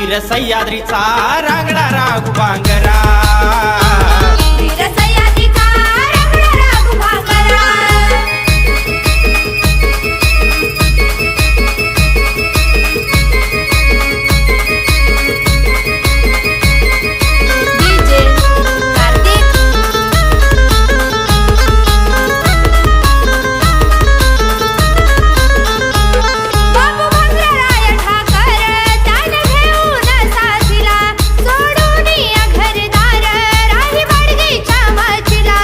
वीर सह्याद्रीचा रांगणारा गुबांगरा, वीर सह्याद्रीचा रांगणारा गुबांगरा. DJ Kartik, बापू भांगराय ठाकर त्यान घेऊन साथीला, सोडून या घरदार राही बाडगीच्या माचीला.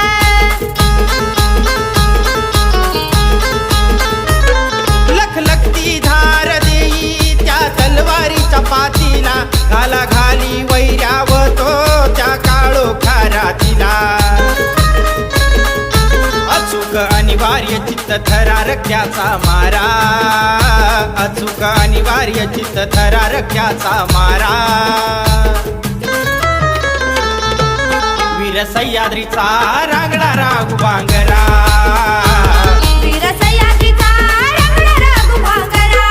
लखलखती धार देई त्या तलवारीच्या पातीला, घाला घाली वैरावतो त्या काळोख्या रातीला. अचूक अनिवार्य चित्त थरारक्याचा मारा, अचूक अनिवार्य चित्त थरारक्याचा मारा. वीर सह्याद्रीचा रांगणारा गुबांगरा, वीर सह्याद्रीचा रांगणारा गुबांगरा.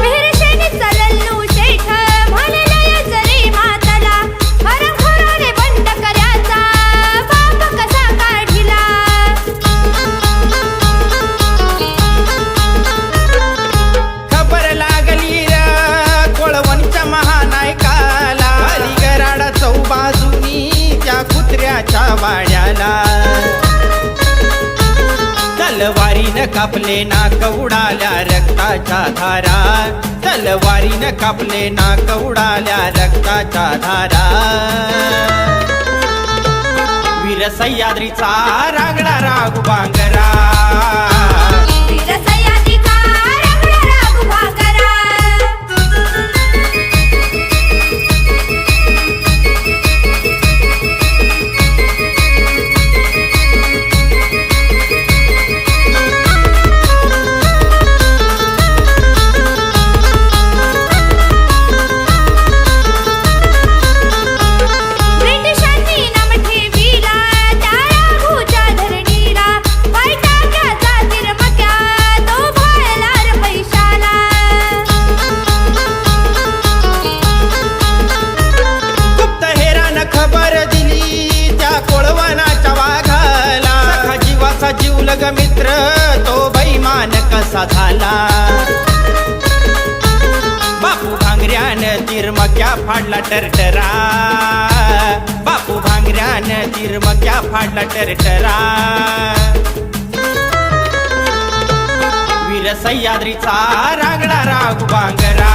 विहिरशेनी चलल्लू शेठ म्हणलंय जरी माताला, हरखोराने बंड कर्याचा बाप कसा काढिला. खबर लागली र कोळवणच्या महानायकाला, अलीगराडा चौबाजूनी त्या कुत्र्याच्या वाड्याला. तलवारीनं कापले नाक उडाल्या रक्ताच्या धारा, तलवारीनं कापले नाक उडाल्या रक्ताच्या धारा. वीर सह्याद्रीचा रांगणारा गुबांगरा, वीर सह्याद्रीचा रांगणारा गुबांगरा. ब्रिटिशांनी नाम ठेविला त्या राघूच्या धरणीला, वैताग्याचा तिरमक्या तो भाळला रे पैशाला. गुप्तहेरानं खबर दिली त्या कोळवणाच्या वाघाला, सखा जीवाचा जीवलग मित्र तो बैमान कसा झाला. बापू भांगऱ्यानं तिरमक्या फाडला टरटरा, बापू भांगऱ्यानं तिरमक्या फाडला टरटरा. वीर सह्याद्रीचा रांगणारा गुबांगरा,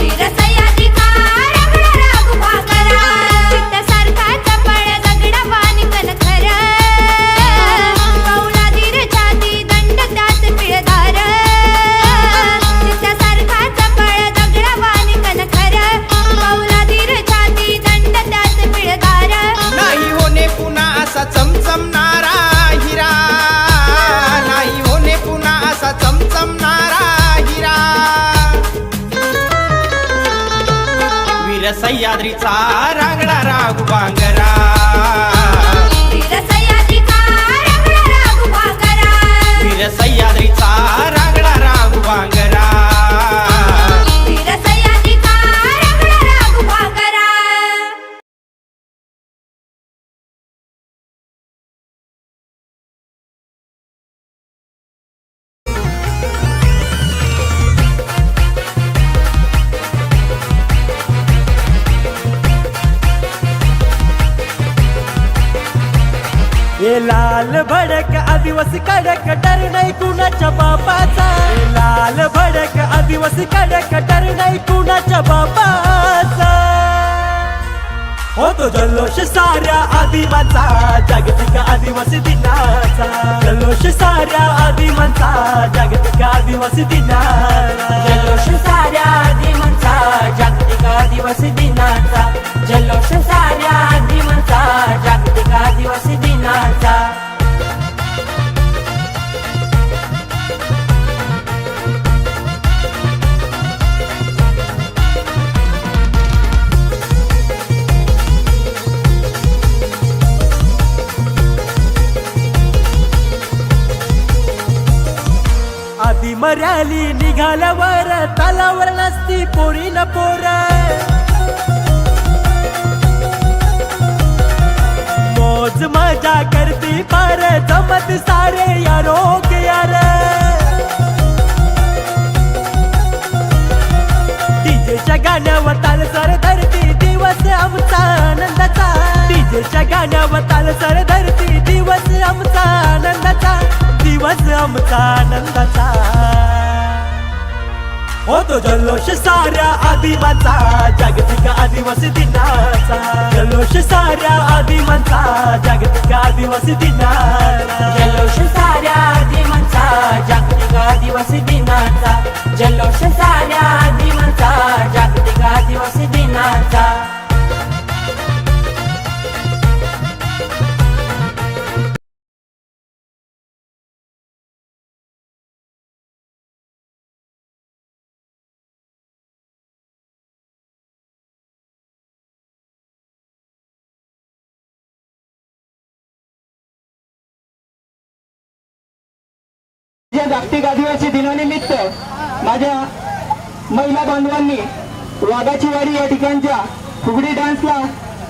वीर सह्याद्रीचा रांगणारा गुबांगरा. चित्तासारखा चपळ दगडावानी कणखर, कौलादीर छाती दंड त्यात पिळदार. चित्तासारखा चपळ दगडावानी कणखर, कौलादीर छाती दंड त्यात पिळदार. नाही होणे पुन्हा असा चमचमणारा हिरा, नाही होणे पुन्हा असा चमचमणारा हिरा. वीर सह्याद्रीचा रांगणारा गुबांगरा, वीर सह्याद्रीचा रांगणारा गुबांगरा. वीर सह्याद्रीचा रांगणारा गुबांगरा. वीर सह्याद्रीचा रांगणारा गुबांगरा. ये लाल भडक आदिवासी कडक डर नाही कुणाच्या बापाचा, ये लाल भडक आदिवासी कडक डर नाही कुणाच्या बापाचा. होतो जल्लोष साऱ्या आदिमांचा, जागतिक आदिवासी दिनाचा. जल्लोष साऱ्या आदिमांचा, जागतिक आदिवासी दिनाचा. जल्लोष साऱ्या आदिमांचा, जागतिक आदिवासी दिनाचा. जल्लोष साऱ्या आदिमांचा, जागतिक आदिवासी दिनाचा. भीम रॅली निघाल्यावर तलावर नसती पोरी न पोर, मौज मजा करती पार जमत सारे यारोग यार, डीजेच्या गाण्यावर ताल सर धरती दिवस आमचा आनंदाचा, डीजेच्या गाण्यावर ताल सर धरती दिवस आमचा आनंदाचा, दिवस आमचा आनंदाचा, होतो जल्लोष साऱ्या आदिमांचा जागतिक आदिवासी दिनाचा, जल्लोष साऱ्या आदिमांचा जागतिक आदिवासी दिनाचा, जल्लोष साऱ्या आदिमांचा जागतिक आदिवासी दिनाचा, जल्लोष साऱ्या आदिमांचा जागतिक आदिवासी दिनाचा. जागतिक आदिवासी दिनानिमित्त माझ्या महिला बांधवांनी वाघाची वाडी या ठिकाणच्या फुगडी डान्सला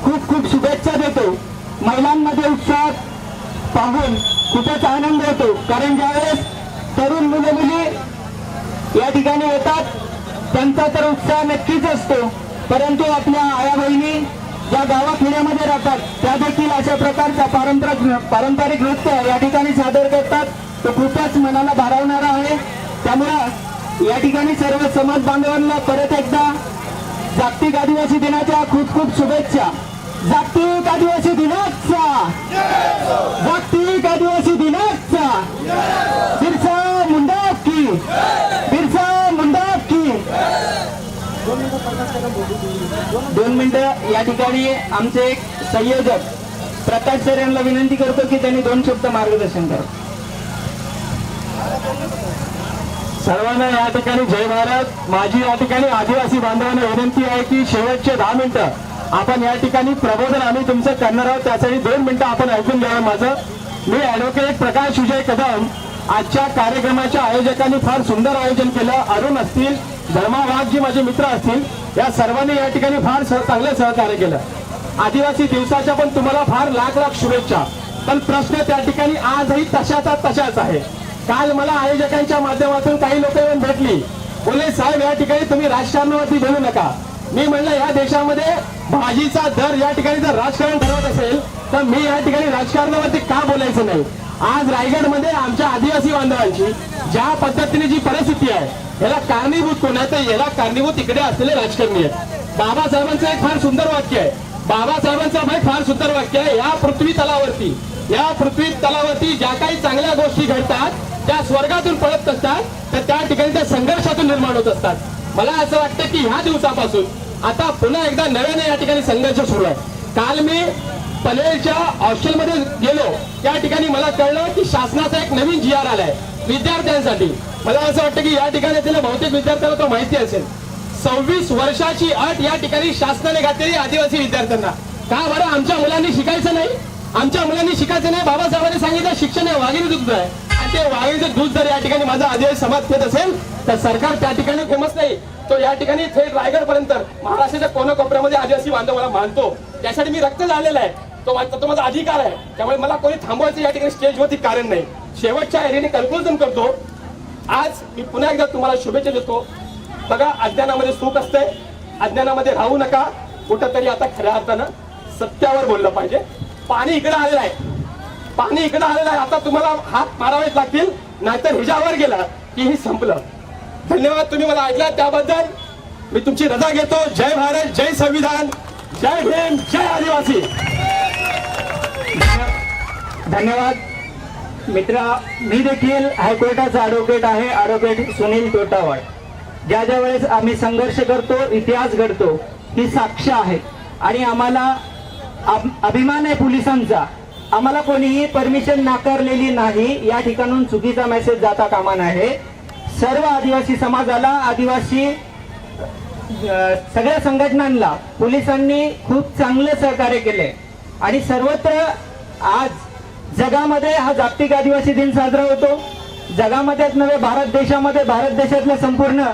खूप खूप शुभेच्छा देतो. महिलांमध्ये उत्साह पाहून खूपच आनंद होतो, कारण ज्यावेळेस तरुण मुलं मुली या ठिकाणी येतात त्यांचा तर उत्साह नक्कीच असतो, परंतु आपल्या आया बहिणी ज्या गावाखेड्यामध्ये राहतात त्या देखील अशा प्रकारचा पारंपरिक नृत्य या ठिकाणी सादर करतात. तो खूपच मनाला भारावणारा आहे. त्यामुळं या ठिकाणी सर्व समाज बांधवांना परत एकदा जागतिक आदिवासी दिनाच्या खूप खूप शुभेच्छा. जागतिक आदिवासी दिनाचा, जागतिक आदिवासी दिनाचा, बिरसा मुंडा की, बिरसा मुंडा की. 2 मिनिटं या ठिकाणी आमचे एक संयोजक प्रकाश सर यांना विनंती करतो की त्यांनी 2 शब्द मार्गदर्शन करा. सर्वांना या ठिकाणी जय भारत. माझी या ठिकाणी आदिवासी बांधवांना विनंती आहे की शेवटचे 10 मिनिटं आपण या ठिकाणी प्रबोधन आम्ही तुमचं करणार आहोत, त्यासाठी 2 मिनिटं आपण ऐकून घ्यावं माझं. मी ॲडव्होकेट प्रकाश विजय कदम. आजच्या कार्यक्रमाच्या आयोजकांनी फार सुंदर आयोजन केलं. अरुण असतील, धर्मा वाघ जी माझे मित्र असतील, या सर्वांनी या ठिकाणी फार चांगलं सहकार्य केलं. आदिवासी दिवसाच्या पण तुम्हाला फार लाख लाख शुभेच्छा. पण प्रश्न त्या ठिकाणी आजही तशाच आहे. काल मला आयोजकांच्या माध्यमातून काही लोक येऊन भेटली, बोलले साहेब या ठिकाणी तुम्ही राजकारणावरती बोलू नका. मी म्हणलं या देशामध्ये भाजीचा दर या ठिकाणी जर राजकारण ठरवत असेल तर मी या ठिकाणी राजकारणावरती का बोलायचं नाही. आज रायगडमध्ये आमच्या आदिवासी बांधवांची ज्या पद्धतीने जी परिस्थिती आहे याला कारणीभूत कोण आहे, तर याला कारणीभूत इकडे असलेले राजकारणी आहेत. बाबासाहेबांचं एक फार सुंदर वाक्य आहे, बाबासाहेबांचं भाई फार सुंदर वाक्य आहे, या पृथ्वी तलावरती ज्या काही चांगल्या गोष्टी घडतात त्या स्वर्गातून पडत असतात, तर त्या ठिकाणी त्या संघर्षातून निर्माण होत असतात. मला असं वाटतं की ह्या दिवसापासून आता पुन्हा एकदा नव्याने या ठिकाणी संघर्ष सुरू आहे. काल मी पनवेलच्या हॉस्टेलमध्ये गेलो, त्या ठिकाणी मला कळलं की शासनाचा एक नवीन GR आलाय विद्यार्थ्यांसाठी. मला असं वाटतं की या ठिकाणी असलेल्या बहुतेक विद्यार्थ्यांना तो माहिती असेल. 26 वर्षाची अट या ठिकाणी शासनाने घातलेली आदिवासी विद्यार्थ्यांना. का बरं आमच्या मुलांनी शिकायचं नाही, आमच्या मुलांनी शिकायचं नाही. बाबासाहेबांनी सांगितलं शिक्षण हे वाघिणी दूध आहे, आणि ते वाघिणीचं दूध जर या ठिकाणी माझा आदिवासी समाज घेत असेल तर सरकार त्या ठिकाणी फेमस नाही, तो या ठिकाणी थेट रायगड पर्यंत महाराष्ट्राच्या कोनाकोपऱ्यामध्ये आदिवासी बांधवाला मानतो. त्यासाठी मी रक्त झालेला आहे, तो माझा अधिकार आहे. त्यामुळे मला कोणी थांबवायचं या ठिकाणी स्टेजवरती कारण नाही. शेवटच्या एरियाने कन्क्लुजन करतो. आज मी पुन्हा एकदा तुम्हाला शुभेच्छा देतो. बघा, अज्ञानामध्ये सुख असतंय, अज्ञानामध्ये राहू नका. कुठंतरी आता खऱ्या अर्थानं सत्यावर बोललं पाहिजे. पाणी इकडे आलेलं आहे, आता तुम्हाला हात मारावेच लागतील, नाहीतर हिजावर गेला की हे संपलं. धन्यवाद, तुम्ही मला ऐकला त्याबद्दल मी तुमची रजा घेतो. जय भारत, जय संविधान, जय भीम, जय आदिवासी. धन्यवाद मित्रा. मी देखील हायकोर्टाचा ॲडव्होकेट आहे, ॲडव्होकेट सुनील तोटावाड. ज्या वेळेस आम्ही संघर्ष करतो, इतिहास घडतो, ही साक्ष आहे. आणि आम्हाला अभिमान आहे पोलिसांचा. आम्हाला कोणीही परमिशन नाकारलेली नाही. या ठिकाणून चुकीचा मेसेज जाता कामा नये. सर्व आदिवासी समाजाला, आदिवासी सगळ्या संघटनांना पोलिसांनी खूप चांगलं सहकार्य केले. आणि सर्वत्र आज जगामध्ये हा जागतिक आदिवासी दिन साजरा होतो. जगामध्येच नव्हे भारत देशातल्या संपूर्ण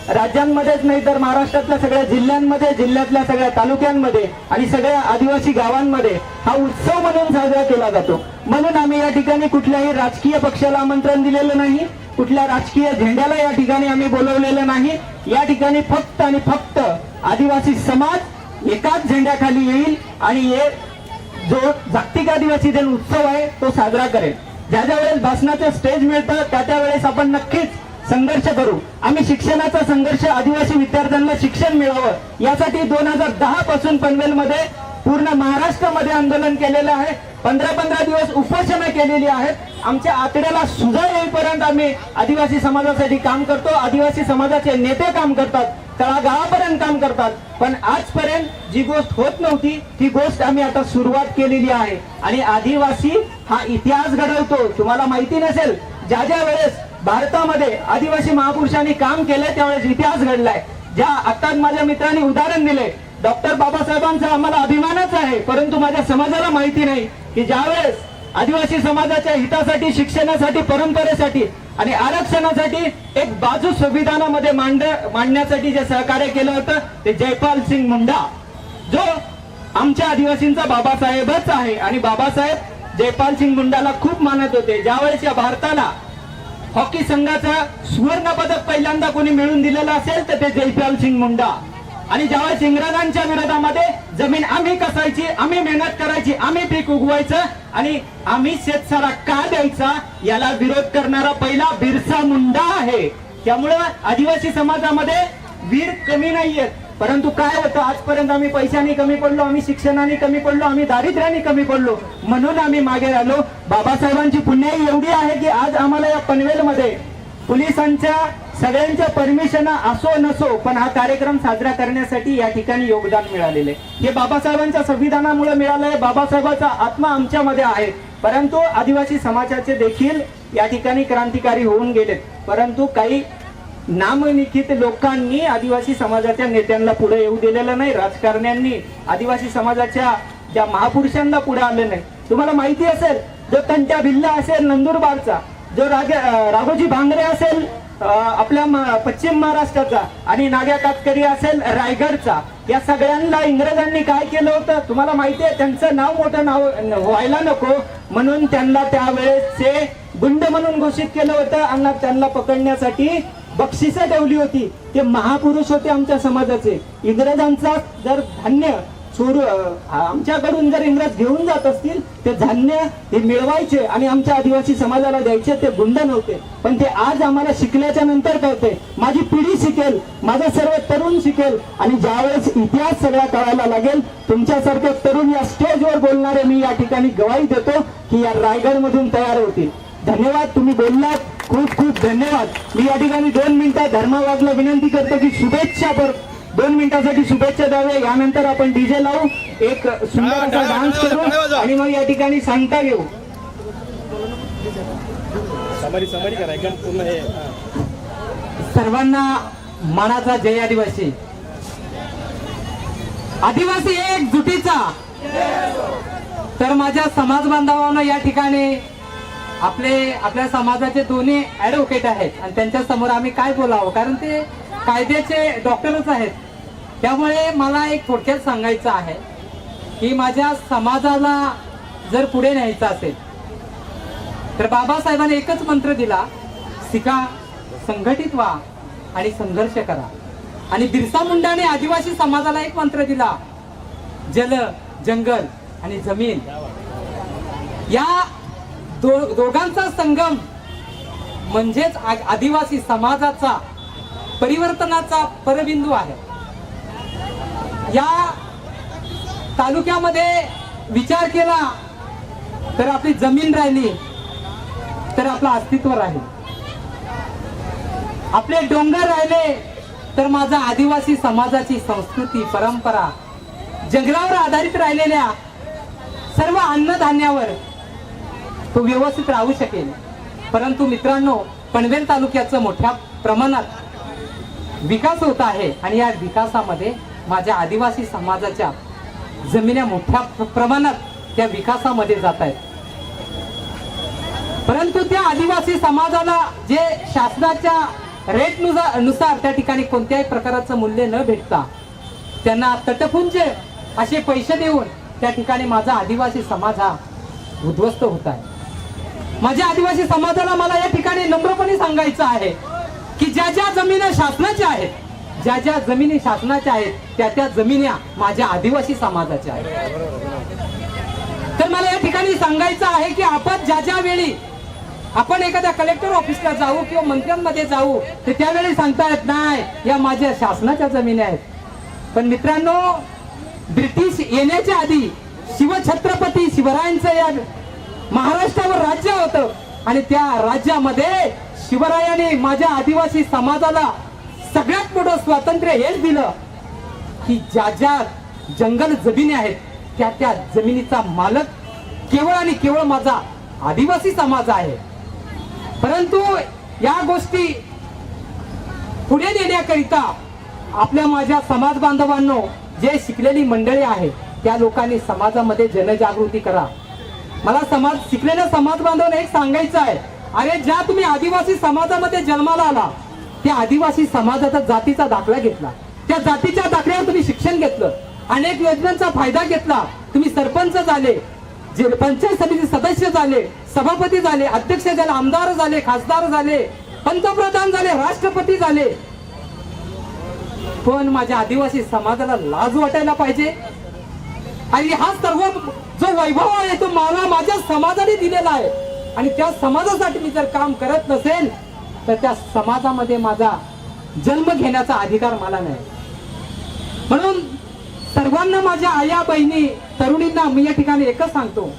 राज्यांमध्येच नाही तर महाराष्ट्रातल्या सगळ्या जिल्ह्यांमध्ये, जिल्ह्यातल्या सगळ्या तालुक्यांमध्ये आणि सगळ्या आदिवासी गावांमध्ये हा उत्सव म्हणून साजरा केला जातो. म्हणून आम्ही या ठिकाणी कुठल्याही राजकीय पक्षाला आमंत्रण दिलेलं नाही, कुठल्या राजकीय झेंड्याला या ठिकाणी आम्ही बोलवलेलं नाही. या ठिकाणी फक्त आणि फक्त आदिवासी समाज एकाच झेंड्याखाली येईल आणि जो जागतिक आदिवासी दिन उत्सव आहे तो साजरा करेल. ज्या वेळेस भाषणाचं स्टेज मिळतं त्या वेळेस आपण नक्कीच संघर्ष करू. आम्ही शिक्षणाचा संघर्ष, आदिवासी विद्यार्थ्यांना शिक्षण मिळावं यासाठी 2010 पासून पनवेलमध्ये पूर्ण महाराष्ट्रामध्ये आंदोलन केलेलं आहे. 15 दिवस उपोषणं केलेली आहेत. आमच्या आतड्याला सुजा येईपर्यंत आम्ही आदिवासी समाजासाठी काम करतो. आदिवासी समाजाचे नेते काम करतात, तळागाळापर्यंत काम करतात. पण आजपर्यंत जी गोष्ट होत नव्हती ती गोष्ट आम्ही आता सुरुवात केलेली आहे. आणि आदिवासी हा इतिहास घडवतो. तुम्हाला माहिती नसेल, ज्या वेळेस भारतामध्ये आदिवासी महापुरुषांनी काम केलंय त्यावेळेस इतिहास घडलाय. ज्या आता माझ्या मित्रांनी उदाहरण दिले, डॉक्टर बाबासाहेबांचा आम्हाला अभिमानच आहे, परंतु माझ्या समाजाला माहिती नाही की ज्यावेळेस आदिवासी समाजाच्या हितासाठी, शिक्षणासाठी, परंपरेसाठी आणि आरक्षणासाठी एक बाजू संविधानामध्ये मांडण्यासाठी जे सहकार्य केलं होतं ते जयपाल सिंग मुंडा, जो आमच्या आदिवासींचा बाबासाहेबच आहे. आणि बाबासाहेब जयपाल सिंग मुंडाला खूप मानत होते. ज्यावेळेस या भारताला हॉकी संघाचा सुवर्ण पदक पहिल्यांदा कोणी मिळवून दिलेलं असेल तर ते जयपाल सिंग मुंडा. आणि ज्यावेळेस इंग्रजांच्या विरोधामध्ये जमीन आम्ही कसायची, आम्ही मेहनत करायची, आम्ही पीक उगवायचं आणि आम्ही शेतसारा का द्यायचा याला विरोध करणारा पहिला बिरसा मुंडा आहे. त्यामुळं आदिवासी समाजामध्ये वीर कमी नाहीयेत. परंतु काय होतं, आजपर्यंत आम्ही पैशाने कमी पडलो, आम्ही शिक्षणाने कमी पडलो, आम्ही दारिद्र्याने कमी पडलो, म्हणून आम्ही मागे राहिलो. बाबासाहेबांची पुण्याई एवढी आहे की आज आम्हाला या पनवेलमध्ये पोलिसांच्या सगळ्यांच्या परमिशन असो नसो पण हा कार्यक्रम साजरा करण्यासाठी या ठिकाणी योगदान मिळालेले. हे बाबासाहेबांच्या संविधानामुळे मिळालंय. बाबासाहेबांचा आत्मा आमच्यामध्ये आहे. परंतु आदिवासी समाजाचे देखील या ठिकाणी क्रांतिकारी होऊन गेलेत. परंतु काही नामनिश्चित लोकांनी आदिवासी समाजाच्या नेत्यांना पुढे येऊ दिलेलं नाही. राजकारण्यांनी आदिवासी समाजाच्या ज्या महापुरुषांना पुढे आले नाही. तुम्हाला माहिती असेल, जो तंट्या भिल्ला असेल नंदुरबारचा, जो राघोजी भांगरे असेल आपल्या पश्चिम महाराष्ट्राचा आणि नाग्या कातकरी असेल रायगडचा, या सगळ्यांना इंग्रजांनी काय केलं होतं तुम्हाला माहिती आहे. त्यांचं नाव मोठं नाव व्हायला नको म्हणून त्यांना त्यावेळेसचे गुंड म्हणून घोषित केलं होतं आणि त्यांना पकडण्यासाठी बक्षिसं ठेवली होती. ते महापुरुष होते आमच्या समाजाचे. इंग्रजांचा जर धान्य आमच्याकडून जर इंग्रज घेऊन जात असतील ते धान्य ते मिळवायचे आणि आमच्या आदिवासी समाजाला द्यायचे. ते गुंड नव्हते. पण ते आज आम्हाला शिकल्याच्या नंतर कळते. माझी पिढी शिकेल, माझा सर्व तरुण शिकेल आणि ज्यावेळेस इतिहास सगळा कळायला लागेल, तुमच्यासारखे तरुण या स्टेजवर बोलणारे मी या ठिकाणी गवाही देतो की या रायगड मधून तयार होतील. धन्यवाद, तुम्ही बोललात, खूप खूप धन्यवाद. मी या ठिकाणी 2 मिनिटात धर्मावादला विनंती करतो की शुभेच्छा 2 मिनिटासाठी शुभेच्छा द्यावे. यानंतर आपण डीजे लावू, एक सुंदर असा डान्स करू आणि मग या ठिकाणी सांगता घेऊ. सर्वांना मानाचा जय आदिवासी. आदिवासी एकजुटीचा. तर माझ्या समाज बांधवांना या ठिकाणी आपल्या समाजाचे दोन्ही ऍडव्होकेट आहेत आणि त्यांच्या समोर आम्ही काय बोलावं, कारण ते कायद्याचे डॉक्टरच आहेत. त्यामुळे मला एक थोडक्यात सांगायचं आहे की माझ्या समाजाला जर पुढे न्यायचं असेल तर बाबासाहेबांनी एकच मंत्र दिला, शिका, संघटित व्हा आणि संघर्ष करा. आणि बिरसा मुंडाने आदिवासी समाजाला एक मंत्र दिला, जल, जंगल आणि जमीन. या दोघांचा संगम म्हणजेच आदिवासी समाजाचा परिवर्तनाचा परबिंदू आहे. या तालुक्यामध्ये विचार केला तर आपली जमीन राहिली तर आपलं अस्तित्व राहील, आपले डोंगर राहिले तर माझा आदिवासी समाजाची संस्कृती, परंपरा, जंगलावर आधारित राहिलेल्या सर्व अन्नधान्यावर तो व्यवस्थित राहू शकेल. परंतु मित्रांनो, पनवेल तालुक्याचं मोठ्या प्रमाणात विकास होत आहे आणि या विकासामध्ये माझ्या आदिवासी समाजाच्या जमिन्या मोठ्या प्रमाणात त्या विकासामध्ये जात आहेत. परंतु त्या आदिवासी समाजाला जे शासनाच्या रेट नुसार त्या ठिकाणी कोणत्याही प्रकारचं मूल्य न भेटता त्यांना तटपुंज असे पैसे देऊन त्या ठिकाणी माझा आदिवासी समाज हा उद्ध्वस्त होत आहे. माझ्या आदिवासी समाजाला मला या ठिकाणी नम्रपणे सांगायचं आहे की ज्या ज्या जमिनी शासनाच्या आहेत, ज्या ज्या जमिनी शासनाच्या आहेत, त्या त्या जमिनी माझ्या आदिवासी समाजाच्या आहेत. तर मला या ठिकाणी सांगायचं आहे की आपण ज्या ज्या वेळी आपण एखाद्या कलेक्टर ऑफिसला जाऊ किंवा मंत्र्यांमध्ये जाऊ तर त्यावेळी सांगता येत नाही या माझ्या शासनाच्या जमिनी आहेत. पण मित्रांनो, ब्रिटिश येण्याच्या आधी शिवछत्रपती शिवरायांचं या महाराष्ट्रावर राज्य होतं आणि त्या राज्यामध्ये शिवरायाने माझ्या आदिवासी समाजाला सगळ्यात मोठं स्वातंत्र्य हेच दिलं की ज्या ज्या जंगल जमिनी आहेत त्या त्या जमिनीचा मालक केवळ आणि केवळ माझा आदिवासी समाज आहे. परंतु या गोष्टी पुढे नेण्याकरिता आपल्या माझ्या समाज बांधवांनो, जे शिकलेली मंडळी आहे त्या लोकांनी समाजामध्ये जनजागृती करा. मला शिकलेल्या समाज बांधवांना एक सांगायचं आहे, अरे ज्या तुम्ही आदिवासी समाजामध्ये जन्माला आला त्या आदिवासी समाजाचा जातीचा दाखला घेतला, त्या जातीच्या दाखल्यावर तुम्ही शिक्षण घेतलं, अनेक योजनांचा फायदा घेतला, तुम्ही सरपंच झाले, पंचायत समिती सदस्य झाले, सभापती झाले, अध्यक्ष झाले, आमदार झाले, खासदार झाले, पंतप्रधान झाले, राष्ट्रपती झाले. पण माझ्या आदिवासी समाजाला लाज वाटायला पाहिजे. आणि हा सर्व जो वैभव आहे तो मला माझ्या समाजाने दिलेला आहे आणि त्या समाजासाठी मी जर काम करत नसेल तर त्या समाजामध्ये माझा जन्म घेण्याचा अधिकार मला नाही. म्हणून सर्वांना, माझ्या आया बहिणी तरुणींना मी या ठिकाणी एकच सांगतो,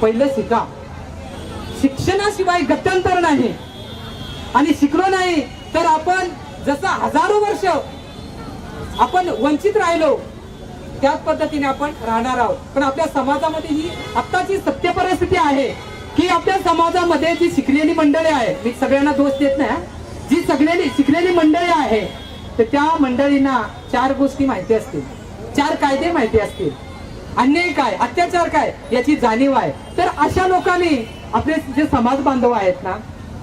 पहिलं शिका. शिक्षणाशिवाय गत्यंतर नाही आणि शिकलो नाही तर आपण जसं हजारो वर्ष आपण वंचित राहिलो त्याच पद्धतीने आपण राहणार आहोत. पण आपल्या समाजामध्ये ही आत्ताची सत्य परिस्थिती आहे की आपल्या समाजामध्ये जी शिकलेली मंडळी आहे, मी सगळ्यांना दोष देत नाही, जी शिकलेली मंडळी आहे तर त्या मंडळींना 4 गोष्टी माहिती असतील, 4 कायदे माहिती असतील, अन्याय काय, अत्याचार काय याची जाणीव आहे. तर अशा लोकांनी आपले जे समाज बांधव आहेत ना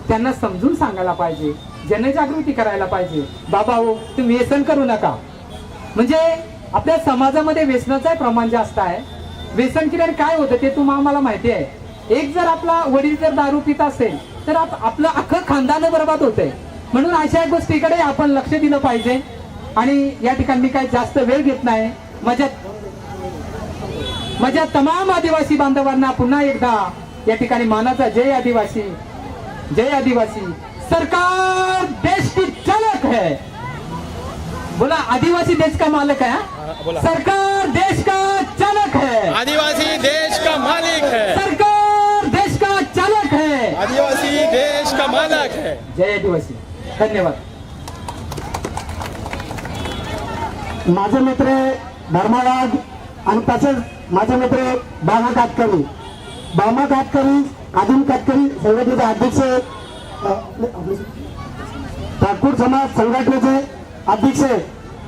त्यांना समजून सांगायला पाहिजे, जनजागृती करायला पाहिजे. बाबा हो, तुम्ही व्यसन करू नका. म्हणजे आपल्या समाजामध्ये व्यसनाचं प्रमाण जास्त आहे. व्यसन केल्याने काय होतं ते तुम्हाला माहिती आहे. एक जर आपला वडील जर दारू पित असेल तर आपलं अख्खं खानदान बरबाद होतंय. म्हणून अशा गोष्टीकडे आपण लक्ष दिलं पाहिजे. आणि या ठिकाणी मी काही जास्त वेळ घेत नाही. माझ्या तमाम आदिवासी बांधवांना पुन्हा एकदा या ठिकाणी मानाचा जय आदिवासी, जय आदिवासी. सरकार देश की चालक है. बोला, आदिवासी देश का मालिक है. सरकार देश का चालक है. आदिवासी देश का मालिक है. सरकार देश का चालक है. आदिवासी देश का मालक है. जय आदिवासी. धन्यवाद. माझे मित्र धर्मराज आणि तसेच माझे मित्र बामा कातकरी, आदिम कातकरी संघटनेचे अध्यक्ष, ठाकूर समाज संघटनेचे अध्यक्ष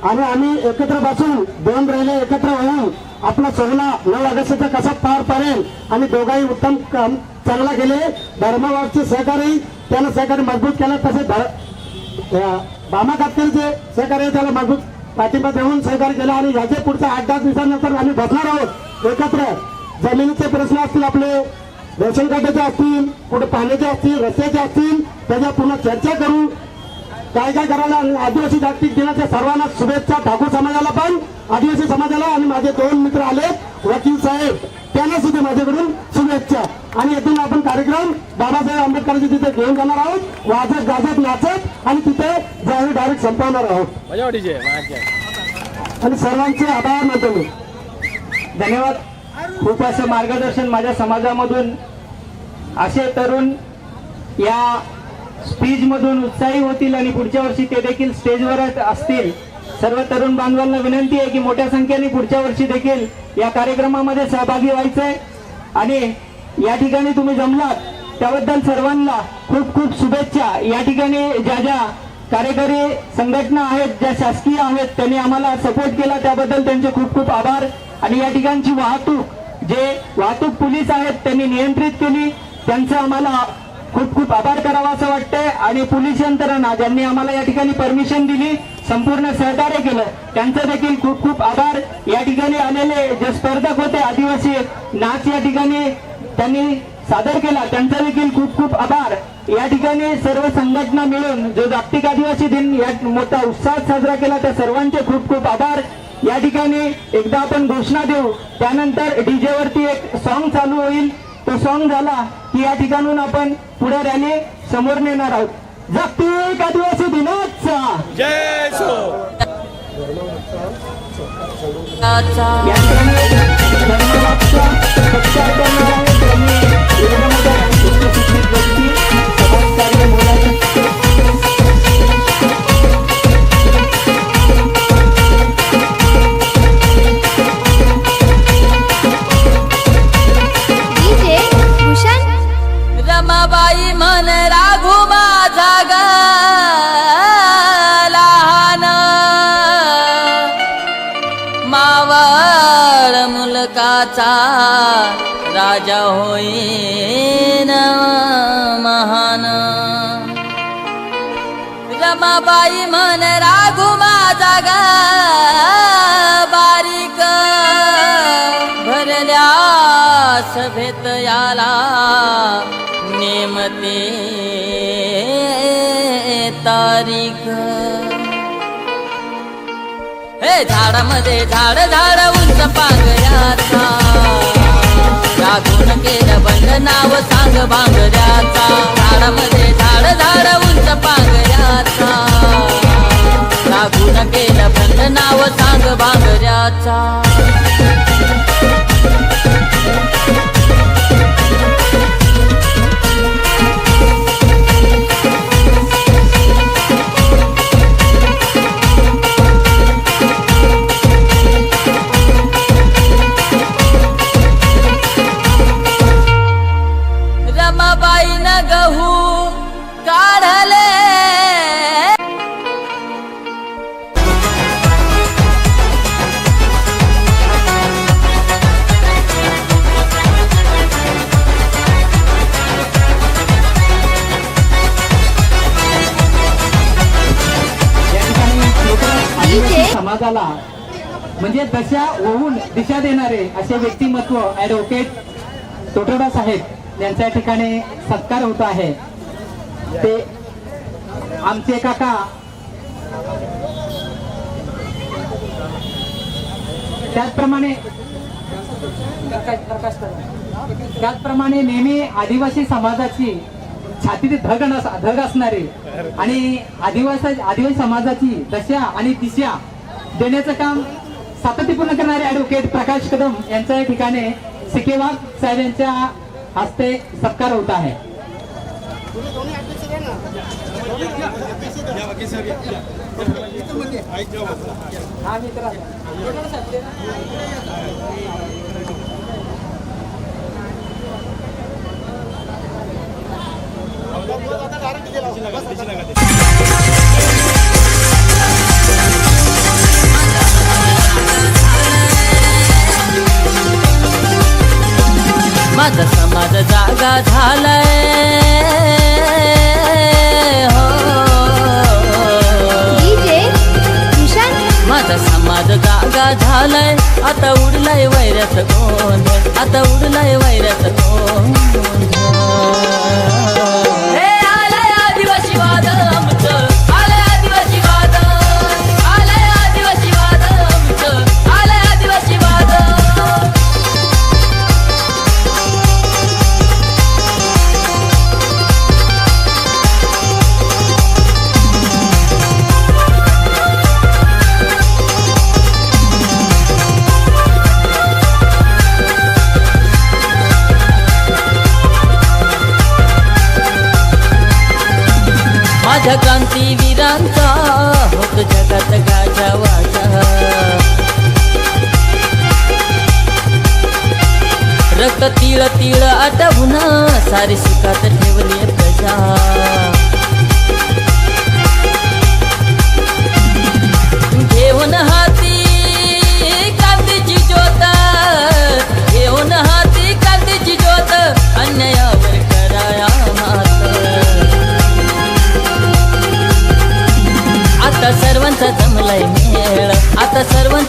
आणि आम्ही एकत्र बसून 2 रहिने एकत्र होऊन आपला सोहळा 9 ऑगस्टचा कसा पार पडेल आणि दोघांही उत्तम काम चांगला केले. धर्मवादचे सहकारी त्याला सहकारी मजबूत केला, तसे बामा कातकरीचे सहकार्य त्याला मजबूत पाठिंबा देऊन सहकार्य केला. आणि याचे पुढच्या 8-10 दिवसानंतर आम्ही बसणार आहोत एकत्र. जमिनीचे प्रश्न असतील, आपले रेशन कार्डाचे असतील, कुठे पाण्याचे असतील, रस्त्याचे असतील, त्याच्या पुन्हा चर्चा करू. काय काय करायला. आदिवासी जागतिक दिनाच्या सर्वांना शुभेच्छा. ठाकूर समाजाला पण, आदिवासी समाजाला. आणि माझे 2 मित्र आले, वकील साहेब, त्यांना सुद्धा माझ्याकडून शुभेच्छा. आणि इथून आपण कार्यक्रम बाबासाहेब आंबेडकरांचे तिथे घेऊन जाणार आहोत, वाजत गाजत नाचत, आणि तिथे जाऊन डायरेक्ट संपवणार आहोत. आणि सर्वांचे आभार मानतो मी. धन्यवाद. खूप असं मार्गदर्शन माझ्या समाजामधून असे तरुण या स्पीच मधून उत्साही होतील आणि पुढच्या वर्षी ते देखील स्टेजवर असतील. सर्व तरुण बांधवांना विनंती आहे की मोठ्या संख्येने पुढच्या वर्षी देखील या कार्यक्रमामध्ये सहभागी व्हायचंय. आणि या ठिकाणी तुम्ही जमलात त्याबद्दल सर्वांना खूप खूप शुभेच्छा. या ठिकाणी ज्या ज्या कार्यकारी संघटना आहेत, ज्या शासकीय आहेत, त्यांनी आम्हाला सपोर्ट केला त्याबद्दल त्यांचे खूप खूप आभार. आणि या ठिकाणची वाहतूक जे वाहतूक पोलीस आहेत त्यांनी नियंत्रित केली, त्यांचं आम्हाला खूप खूप आभार करावा असं वाटतंय. आणि पोलीस यंत्रणा ज्यांनी आम्हाला या ठिकाणी परमिशन दिली, संपूर्ण सहकार्य केलं, त्यांचं देखील खूप खूप आभार. या ठिकाणी आलेले जे स्पर्धक होते, आदिवासी नाच या ठिकाणी त्यांनी सादर केला, त्यांचा देखील खूप खूप आभार. या ठिकाणी सर्व संघटना मिळून जो जागतिक आदिवासी दिन या मोठा उत्साहात साजरा केला, त्या सर्वांचे खूप खूप आभार. या ठिकाणी एकदा आपण घोषणा देऊ, त्यानंतर डीजे वरती एक सॉन्ग चालू होईल. तो सॉन्ग झाला की या ठिकाणून आपण पुढे रॅली समोर नेणार आहोत. जागतिक आदिवासी दिनाचा या ठिकाणी धर्मराजचा सत्कार करणार आहे. त्यांनी एवढ्या मोठ्या उच्चशिक्षित व्यक्ती, समाजकार्य, मुलाची डीजे भूषण रमाबाई मन राघू माझा ग लहान मावळ मुलकाचा राजा होईन महान. रमाबाई मन राघू माझा ग बारीक भरल्या सभेत याला नेमते तारीख. हे झाडामध्ये झाड झाड उंच पांगऱ्याचा राखून केलं बंद नाव सांग भांगऱ्याचा. झाडामध्ये झाड झाड उंच पांगऱ्याचा राखून केलं बंद नाव सांग भांगऱ्याचा. रमाबाई न गहू काढले समाजाला म्हणजे दशा होऊन दिशा देणारे असे व्यक्तिमत्व ऍडव्होकेट तोटरडा साहेब यांच्या ठिकाणी सत्कार होत आहे. ते आमचे काका त्याचप्रमाणे नेहमी आदिवासी समाजाची छातीत धग असणारे आणि आदिवासी समाजाची दशा आणि दिशा देण्याचं काम सातत्यपूर्ण करणारे ऍडव्होकेट प्रकाश कदम यांच्या या ठिकाणी सिकेवाग साहेब यांच्या हस्ते सत्कार होत आहे. माझा समाज जागा झालाय हो. डीजे भूषण माझा समाज जागा झालाय. आता उडलाय वैऱ्याच गोंधळ, आता उडलाय वैऱ्याच गोंधळ. हे आलंय आदिवासी वाद आमचं, आलंय आदिवासी वाद, आलंय आदिवासी वाद आमचं, आलंय आदिवासी वाद. माझ्या क्रांतीवीरांचा होत जगात गाजावाजा. रक्त तिळ तिळ आटवून सारी सुखात ठेवली प्रजा. घेऊन हाती क्रांतीची ज्योत, घेऊन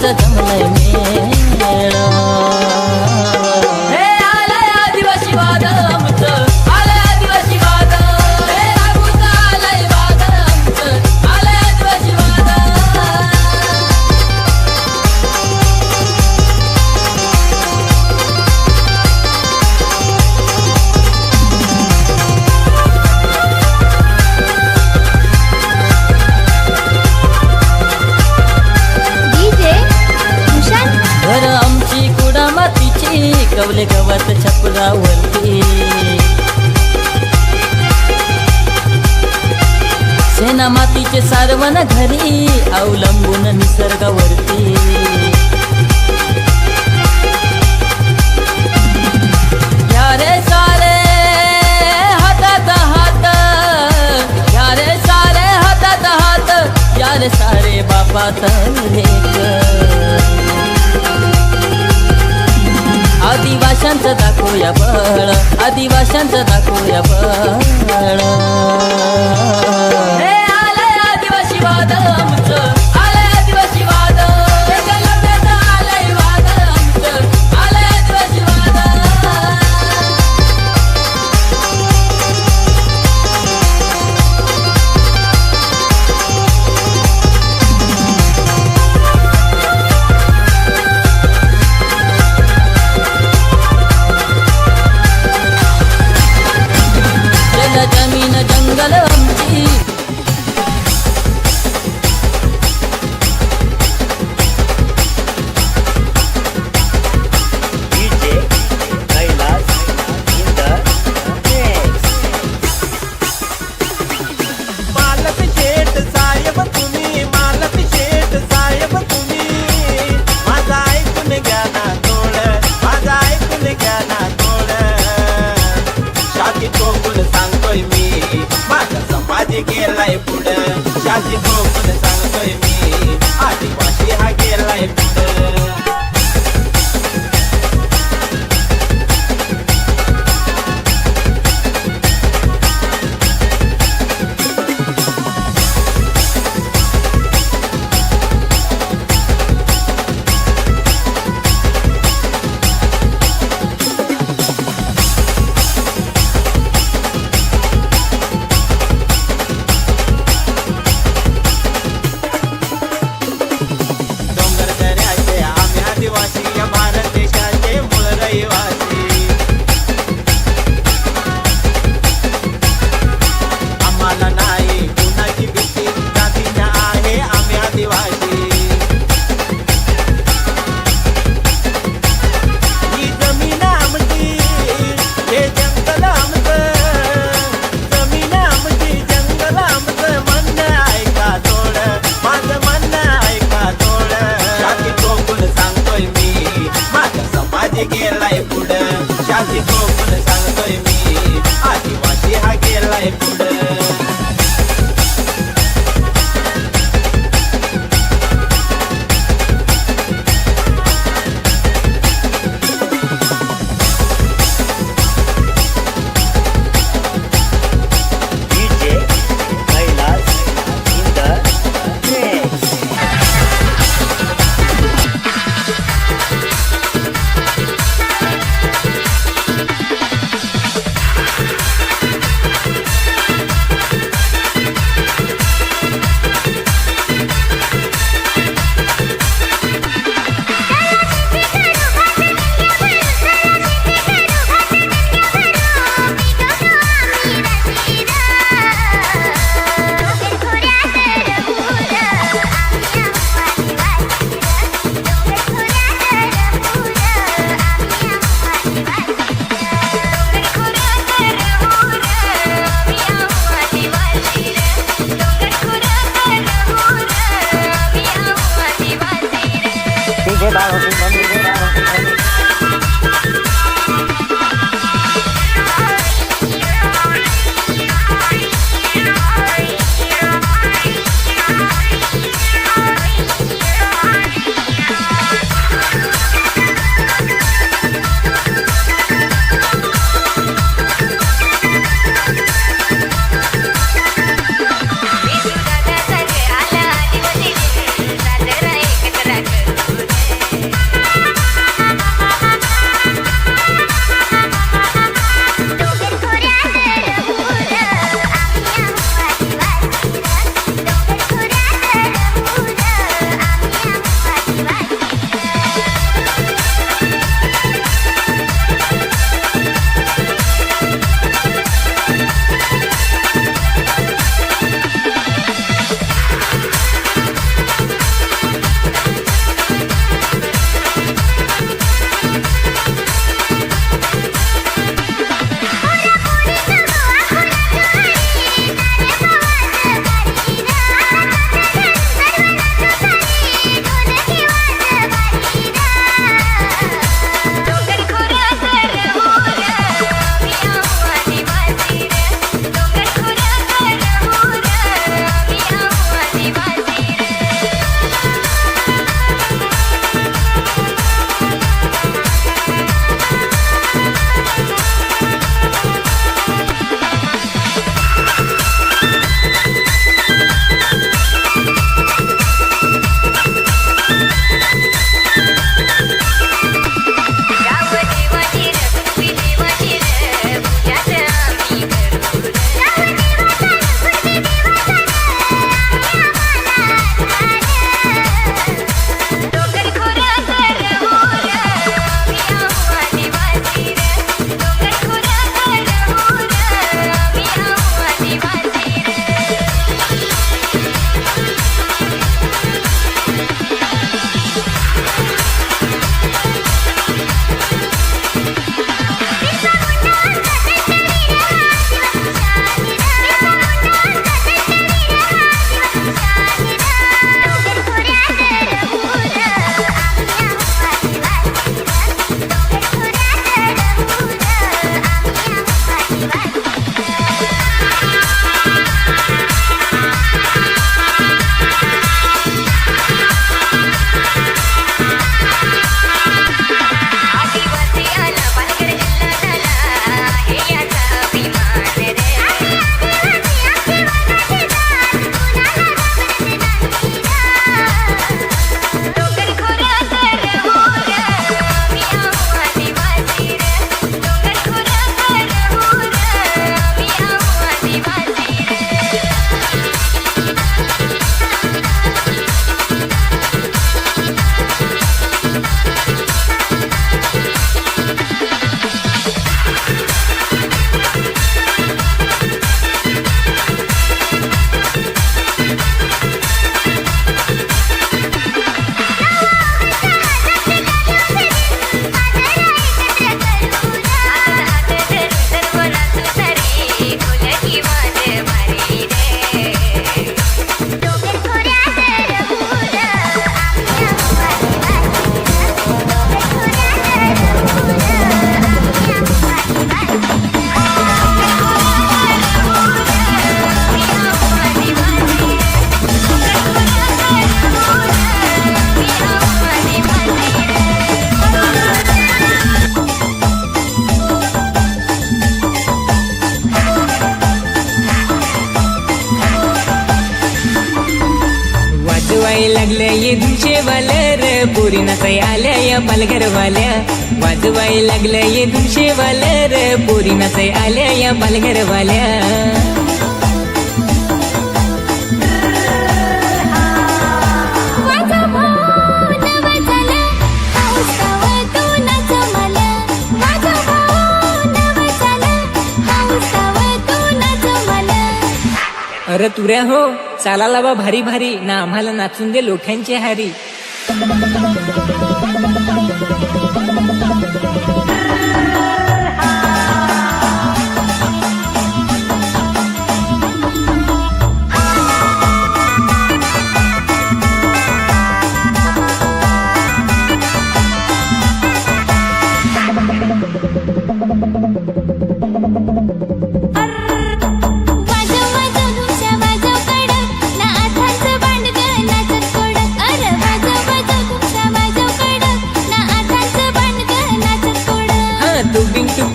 आदिवाशांचं जमलंय मेळ हे आलंय आदिवासी वाद आमचं आलंय आदिवासी वाद हे रागूचं आलंय वाद आमचं आलंय आदिवासी वाद डीजे भूषण घर आमची कुडा मातीची कवले गवत छपरावरती सेना मातीचे सारवण घरी अवलंबून निसर्गावरती या रे सारे हातात हात या रे सारे हातात हात या रे सारे बापात लेक आदिवाशांचं दाखवूया बळ आदिवाशांचं दाखवूया बळ हे आलंय आदिवासी वाद आमचं आलंय आदिवासी वाद हे गलबेचं आलंय वाद आमचं आलंय आदिवासी वाद जल जमीन जंगल आमची मालक शेठ साहेब तुम्ही मालक शेठ साहेब तुम्ही माझा ऐकून घ्या ना थोड माझा ऐकून घ्या ना थोड शादी टोकून सांगतोय मी माझा समाज गेलाय पुढं शादी टोकून सांगतोय मी आदिवासी हा गेलाय पुढं वाजवाय लागल्या ये धुमशेवाल्या रे पोरी नाचाय आल्या या पालघरवाल्या वाजवाय लागल्या ये धुमशेवाल्या रे पोरी नाचाय आल्या या पालघरवाल्या अरे तुऱ्या हो चाला लावा भारी भारी ना आम्हाला नाचून दे लोठ्यांची हारी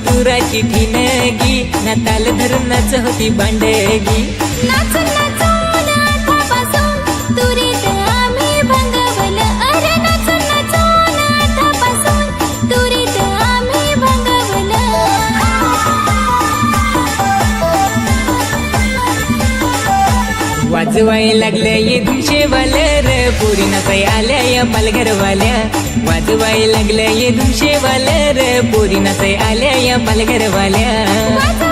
तुराची ठिणगी ना ताल धरून नाच होती बांडगी नाचून नाचून आतापासून तुरीत आम्ही भंगवलं अरे नाचून नाचून आतापासून तुरीत आम्ही भंगवलं वाजवाय लागल्या ये धुमशेवाल्या रे पोरी नाचाय आल्या या पालघरवाल्या वाजवाय लागल्या ये धुमशेवाल्या रे पोरी नाचाय आल्या या पालघरवाल्या